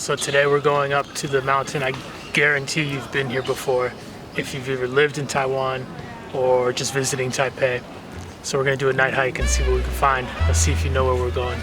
So today we're going up to the mountain. I guarantee you've been here before if you've either lived in Taiwan or just visiting Taipei. So we're gonna do a night hike and see what we can find. Let's see if you know where we're going.